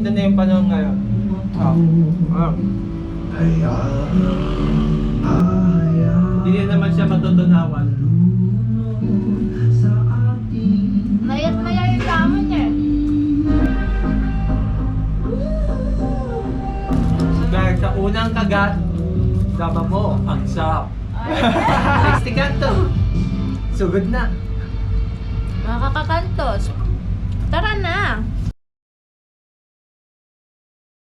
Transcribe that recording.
ito na yung panahon ngayon. Hindi naman siya matutunawan. Mayat maya yung tama niya. Dahil sa unang kagat, daba mo, ang sarap. 60 kanto. Sugod na. Mga kakakantos. Tara na.